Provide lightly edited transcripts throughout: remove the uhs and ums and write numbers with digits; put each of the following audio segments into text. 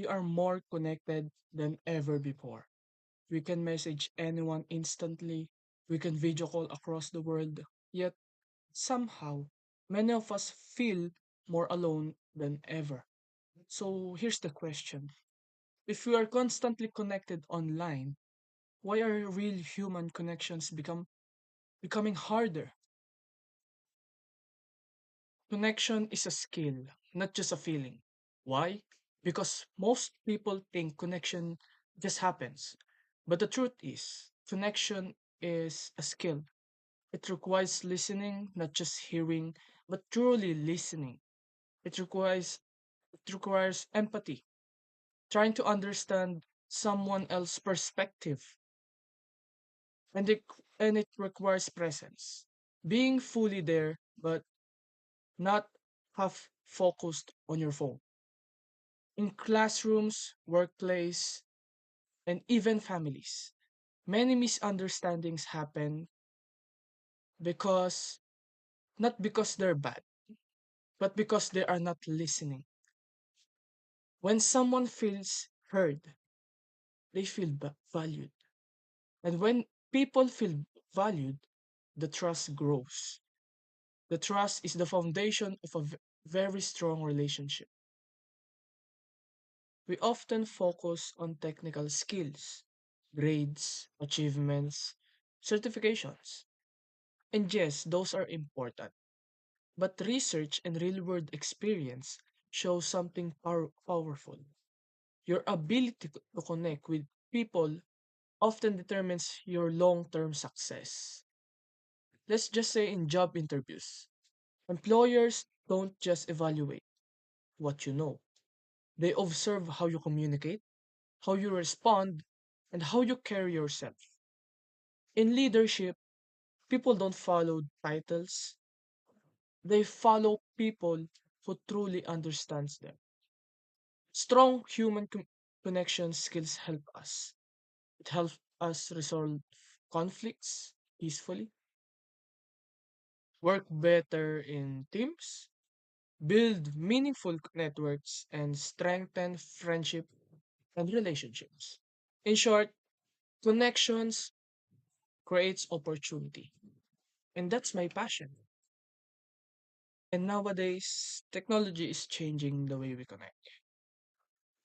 we are more connected than ever before. We can message anyone instantly, we can video call across the world, yet somehow many of us feel more alone than ever. So here's the question. If we are constantly connected online, why are real human connections becoming harder? Connection is a skill, not just a feeling. Why? Because most people think connection just happens. But the truth is, connection is a skill. It requires listening, not just hearing, but truly listening. It requires it requires empathy, trying to understand someone else's perspective, and it requires presence. Being fully there, but not half focused on your phone. In classrooms, workplace, and even families, many misunderstandings happen because not because they're bad, but because they are not listening. When someone feels heard, they feel valued. And when people feel valued, the trust grows. The trust is the foundation of a very strong relationship. We often focus on technical skills, grades, achievements, certifications. And yes, those are important. But research and real world experience show something powerful. Your ability to connect with people often determines your long term success. Let's just say in job interviews, employers don't just evaluate what you know, they observe how you communicate, how you respond, and how you carry yourself. In leadership, people don't follow titles, they follow people who truly understands them. Strong human connection skills help us. It helps us resolve conflicts peacefully, work better in teams, build meaningful networks, and strengthen friendship and relationships. In short, connections creates opportunity. And that's my passion. And nowadays, technology is changing the way we connect.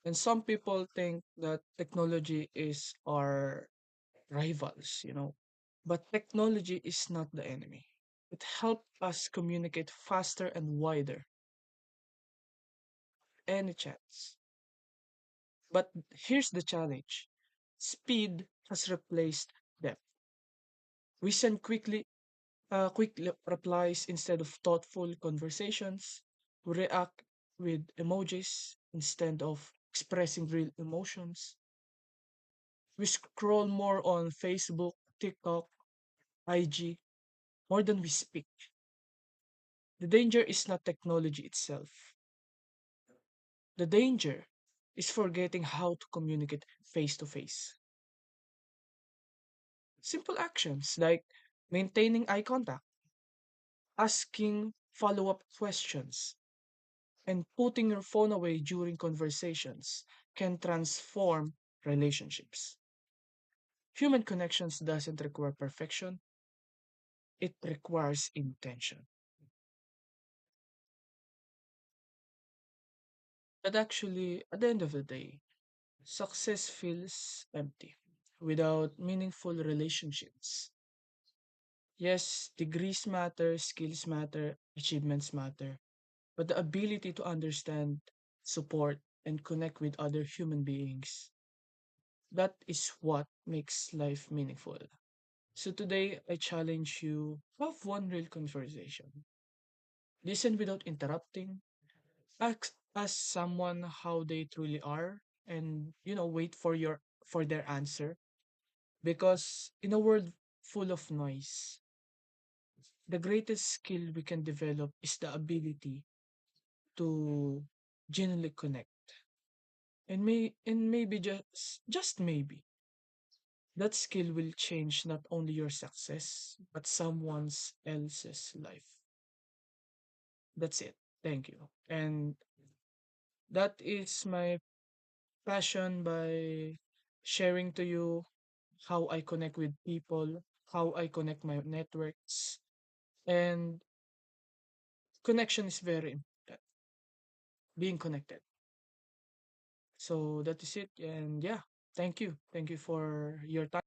And some people think that technology is our rivals. But technology is not the enemy. It helps us communicate faster and wider, any chance. But here's the challenge. Speed has replaced depth. We send replies instead of thoughtful conversations. We react with emojis instead of expressing real emotions. We scroll more on Facebook, TikTok, IG, more than we speak. The danger is not technology itself. The danger is forgetting how to communicate face to face. Simple actions like maintaining eye contact, asking follow up questions, and putting your phone away during conversations can transform relationships. Human connections doesn't require perfection, it requires intention. But actually, at the end of the day, success feels empty without meaningful relationships. Yes, degrees matter, skills matter, achievements matter, but the ability to understand, support, and connect with other human beings, that is what makes life meaningful. So today, I challenge you to have one real conversation. Listen without interrupting. Ask someone how they truly are, and wait for their answer. Because in a world full of noise, the greatest skill we can develop is the ability to genuinely connect. And maybe just maybe that skill will change not only your success but someone else's life. That's it. Thank you. And that is my Passion by sharing to you how I connect with people, how I connect my networks, and connection is very important. Being connected. So that is it. And yeah, thank you. Thank you for your time.